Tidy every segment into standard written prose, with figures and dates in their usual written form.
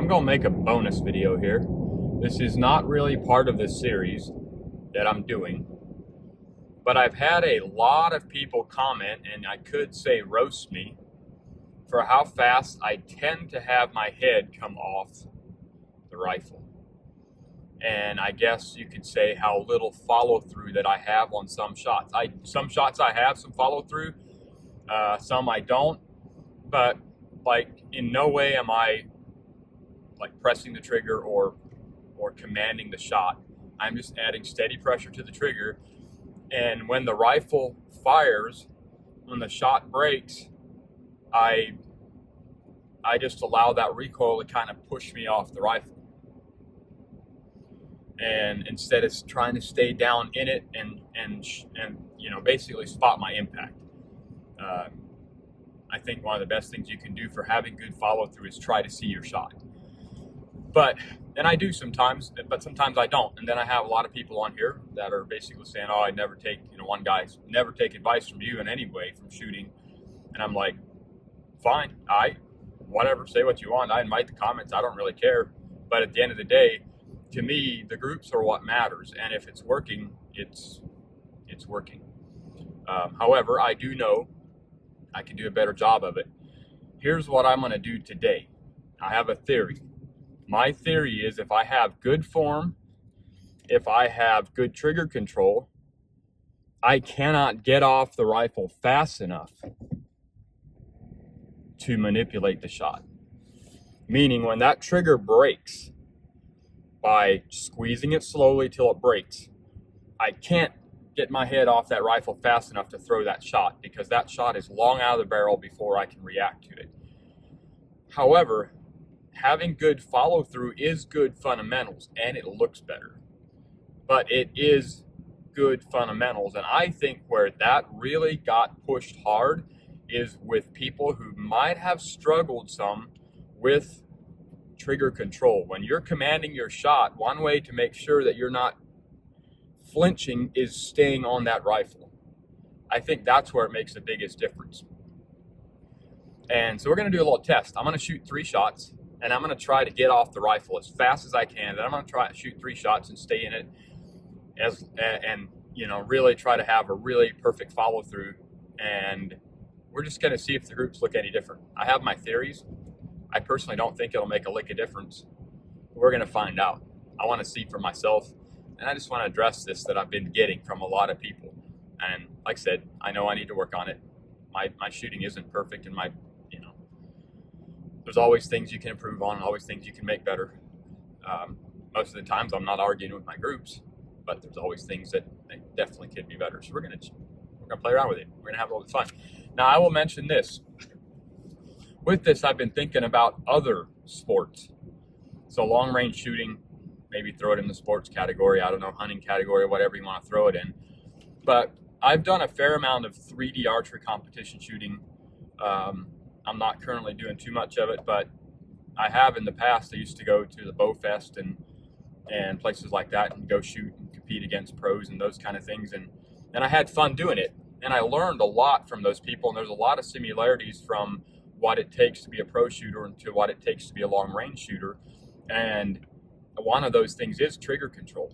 gonna make a bonus video here. This is not really part of this series that I'm doing, but I've had a lot of people comment, and I could say roast me, for how fast I tend to have my head come off the rifle. And I guess you could say how little follow through that I have on some shots. Some shots I have some follow through, some I don't, but like in no way am I like pressing the trigger or commanding the shot. I'm just adding steady pressure to the trigger, and when the rifle fires, when the shot breaks, I just allow that recoil to kind of push me off the rifle. And instead of trying to stay down in it and basically spot my impact. I think one of the best things you can do for having good follow through is try to see your shot. And I do sometimes, but sometimes I don't. And then I have a lot of people on here that are basically saying, "Oh, I never take," one guy's never take advice from you in any way from shooting. And I'm like, fine, whatever, say what you want. I invite the comments. I don't really care. But at the end of the day, to me, the groups are what matters. And if it's working, it's working. However, I do know I can do a better job of it. Here's what I'm going to do today. I have a theory. My theory is if I have good form, if I have good trigger control, I cannot get off the rifle fast enough to manipulate the shot. Meaning when that trigger breaks, by squeezing it slowly till it breaks, I can't get my head off that rifle fast enough to throw that shot, because that shot is long out of the barrel before I can react to it. However, having good follow through is good fundamentals, and it looks better, but it is good fundamentals. And I think where that really got pushed hard is with people who might have struggled some with trigger control. When you're commanding your shot, one way to make sure that you're not flinching is staying on that rifle. I think that's where it makes the biggest difference. And so we're going to do a little test. I'm going to shoot 3 shots, and I'm going to try to get off the rifle as fast as I can. Then I'm going to try to shoot 3 shots and stay in it, and really try to have a really perfect follow through. And we're just going to see if the groups look any different. I have my theories. I personally don't think it'll make a lick of difference. We're going to find out. I want to see for myself, and I just want to address this that I've been getting from a lot of people. And like I said, I know I need to work on it. My shooting isn't perfect, and there's always things you can improve on, always things you can make better. Most of the times I'm not arguing with my groups, but there's always things that definitely could be better. So we're gonna play around with it. We're gonna have a little fun. Now I will mention this. With this, I've been thinking about other sports. So long range shooting, maybe throw it in the sports category. I don't know, hunting category, whatever you want to throw it in. But I've done a fair amount of 3D archery competition shooting. I'm not currently doing too much of it, but I have in the past. I used to go to the Bow Fest and places like that and go shoot and compete against pros and those kind of things. And I had fun doing it. And I learned a lot from those people. And there's a lot of similarities from what it takes to be a pro shooter and to what it takes to be a long range shooter. And one of those things is trigger control.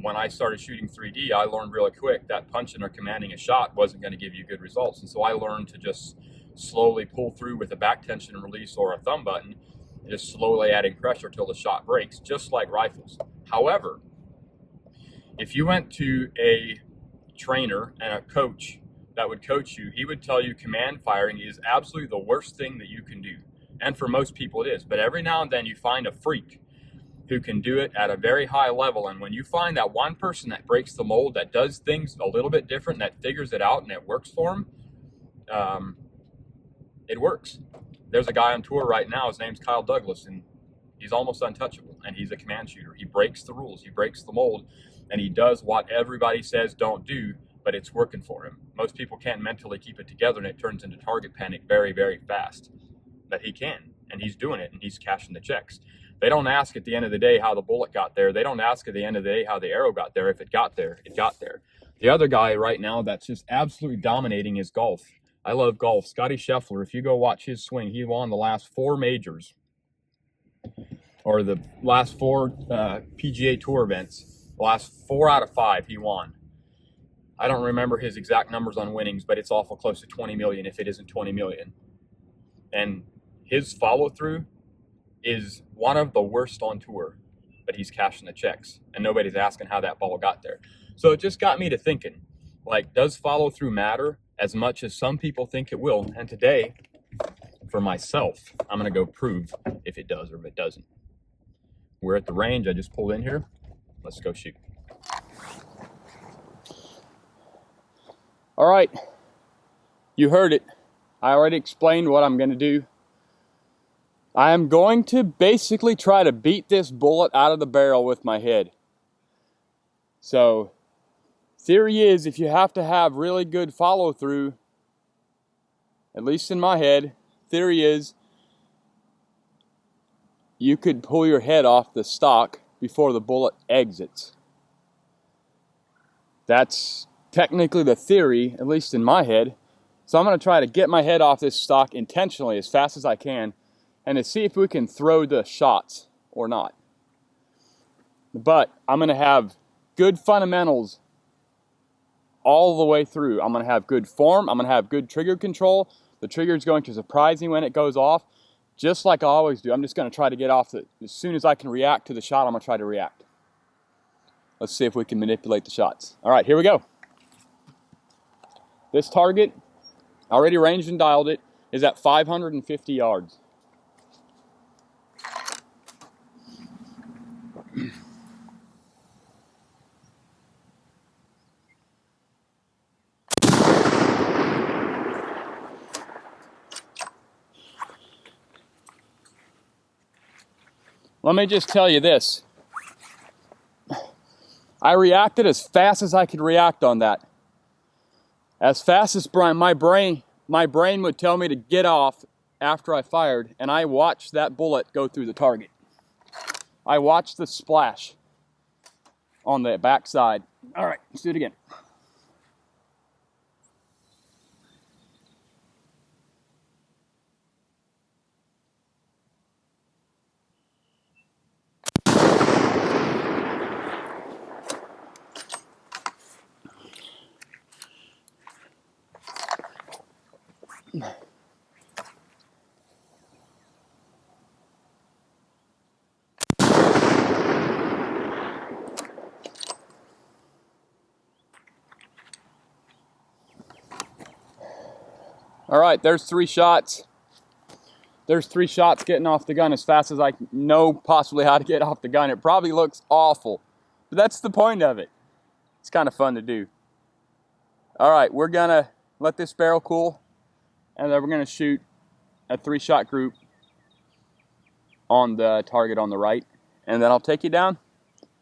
When I started shooting 3D, I learned really quick that punching or commanding a shot wasn't going to give you good results. And so I learned to just slowly pull through with a back tension and release or a thumb button, just slowly adding pressure till the shot breaks, just like rifles. However, if you went to a trainer and a coach that would coach you, he would tell you command firing is absolutely the worst thing that you can do. And for most people it is. But every now and then you find a freak who can do it at a very high level. And when you find that one person that breaks the mold, that does things a little bit different, that figures it out and it works for him, it works. There's a guy on tour right now, his name's Kyle Douglas, and he's almost untouchable, and he's a command shooter. He breaks the rules, he breaks the mold, and he does what everybody says don't do, but it's working for him. Most people can't mentally keep it together, and it turns into target panic very, very fast. But he can, and he's doing it, and he's cashing the checks. They don't ask at the end of the day how the bullet got there. They don't ask at the end of the day how the arrow got there. If it got there, it got there. The other guy right now that's just absolutely dominating is golf. I love golf. Scotty Scheffler, if you go watch his swing, he won the last 4 majors. or the last 4 PGA Tour events, the last 4 out of 5 he won. I don't remember his exact numbers on winnings, but it's awful close to 20 million if it isn't 20 million. And his follow through is one of the worst on tour, but he's cashing the checks and nobody's asking how that ball got there. So it just got me to thinking, like, does follow through matter as much as some people think it will? And today, for myself, I'm going to go prove if it does or if it doesn't. We're at the range. I just pulled in here. Let's go shoot. All right, you heard it. I already explained what I'm going to do. I am going to basically try to beat this bullet out of the barrel with my head. So, theory is, if you have to have really good follow through, at least in my head, theory is you could pull your head off the stock before the bullet exits. That's technically the theory, at least in my head. So I'm going to try to get my head off this stock intentionally as fast as I can and to see if we can throw the shots or not. But I'm going to have good fundamentals all the way through. I'm going to have good form. I'm going to have good trigger control. The trigger is going to surprise me when it goes off, just like I always do. I'm just going to try to get off as soon as I can react to the shot, I'm going to try to react. Let's see if we can manipulate the shots. All right, here we go. This target, already ranged and dialed it, is at 550 yards. Let me just tell you this. I reacted as fast as I could react on that. As fast as my brain would tell me to get off after I fired, and I watched that bullet go through the target. I watched the splash on the back side. All right, let's do it again. All right, there's 3 shots. There's 3 shots getting off the gun as fast as I know possibly how to get off the gun. It probably looks awful, but that's the point of it. It's kind of fun to do. All right, we're gonna let this barrel cool, and then we're gonna shoot a 3-shot group on the target on the right, and then I'll take you down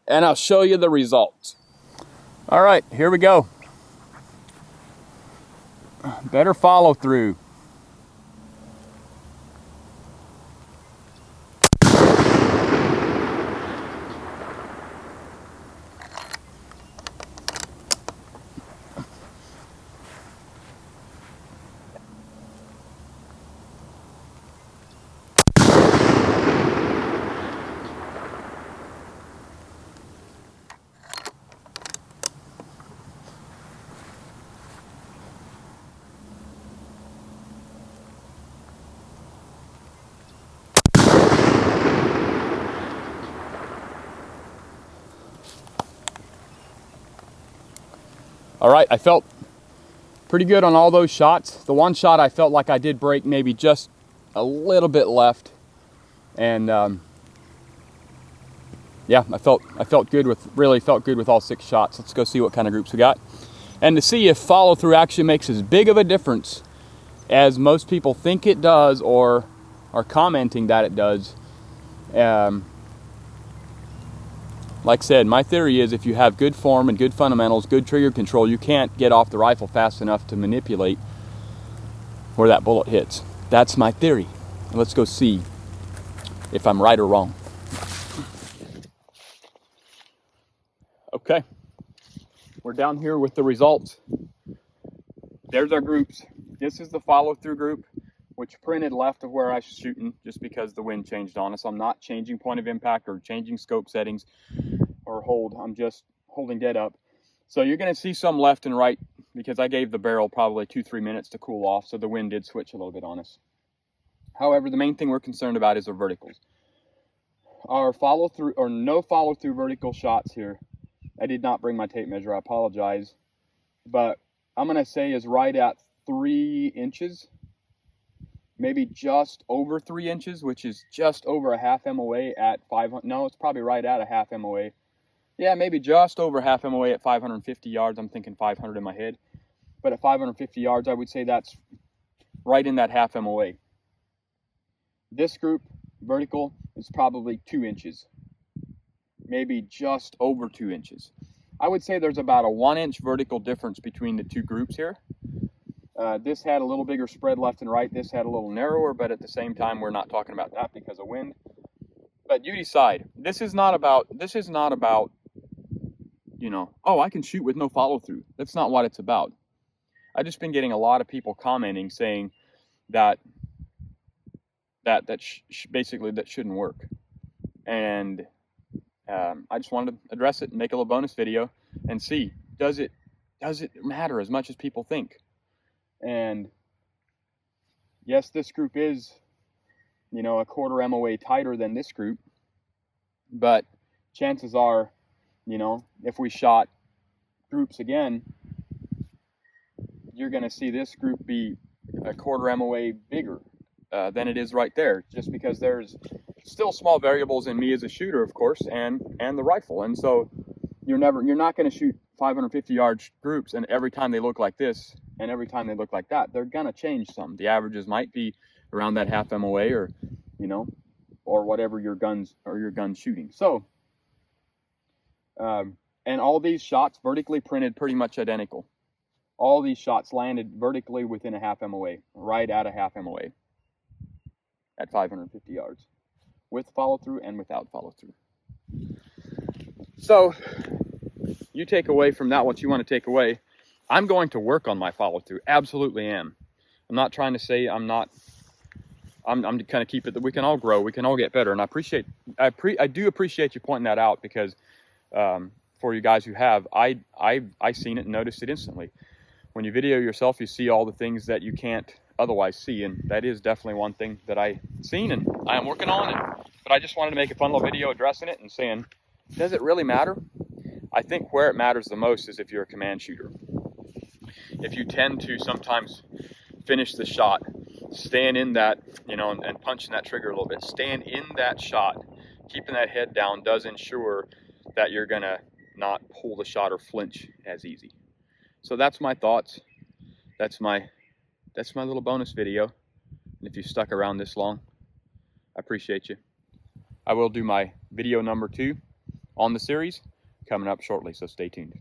and I'll show you the results. All right, here we go. Better follow through. All right, I felt pretty good on all those shots. The one shot I felt like I did break maybe just a little bit left, and yeah, I felt good with all 6 shots. Let's go see what kind of groups we got, and to see if follow through actually makes as big of a difference as most people think it does or are commenting that it does. Like I said, my theory is if you have good form and good fundamentals, good trigger control, you can't get off the rifle fast enough to manipulate where that bullet hits. That's my theory. Let's go see if I'm right or wrong. Okay, we're down here with the results. There's our groups. This is the follow-through group which printed left of where I was shooting just because the wind changed on us. I'm not changing point of impact or changing scope settings or hold. I'm just holding dead up. So you're going to see some left and right because I gave the barrel probably 2-3 minutes to cool off, so the wind did switch a little bit on us. However, the main thing we're concerned about is our verticals. Our follow through or no follow through vertical shots here. I did not bring my tape measure, I apologize. But I'm going to say is right at 3 inches, maybe just over 3 inches, which is just over a half MOA at 500. No, it's probably right at a half MOA. Yeah, maybe just over half MOA at 550 yards. I'm thinking 500 in my head. But at 550 yards, I would say that's right in that half MOA. This group, vertical, is probably 2 inches. Maybe just over 2 inches. I would say there's about a 1 inch vertical difference between the two groups here. This had a little bigger spread left and right. This had a little narrower, but at the same time, we're not talking about that because of wind. But you decide. This is not about, you know, oh, I can shoot with no follow through. That's not what it's about. I've just been getting a lot of people commenting saying that basically that shouldn't work. And I just wanted to address it and make a little bonus video and see, does it matter as much as people think? And yes, this group is, you know, a quarter MOA tighter than this group, but chances are, you know, if we shot groups again, you're going to see this group be a quarter MOA bigger than it is right there, just because there's still small variables in me as a shooter, of course, and the rifle. And so you're not going to shoot 550 yard groups and every time they look like this and every time they look like that. They're going to change some. The averages might be around that half MOA or, you know, or whatever your gun's shooting. So and all these shots vertically printed pretty much identical. All these shots landed vertically within a half MOA, right at a half MOA at 550 yards, with follow through and without follow through. So you take away from that what you want to take away. I'm going to work on my follow through. Absolutely am. I'm not trying to say I'm not. I'm kind of keep it that we can all grow, we can all get better, and I do appreciate you pointing that out because for you guys who have, I seen it and noticed it instantly. When you video yourself, you see all the things that you can't otherwise see, and that is definitely one thing that I seen and I am working on it. But I just wanted to make a fun little video addressing it and saying, does it really matter? I think where it matters the most is if you're a command shooter. If you tend to sometimes finish the shot, staying in that, you know, and punching that trigger a little bit, staying in that shot, keeping that head down does ensure that you're gonna not pull the shot or flinch as easy. So that's my thoughts. That's my little bonus video. And if you stuck around this long, I appreciate you. I will do my video number 2 on the series coming up shortly, so stay tuned.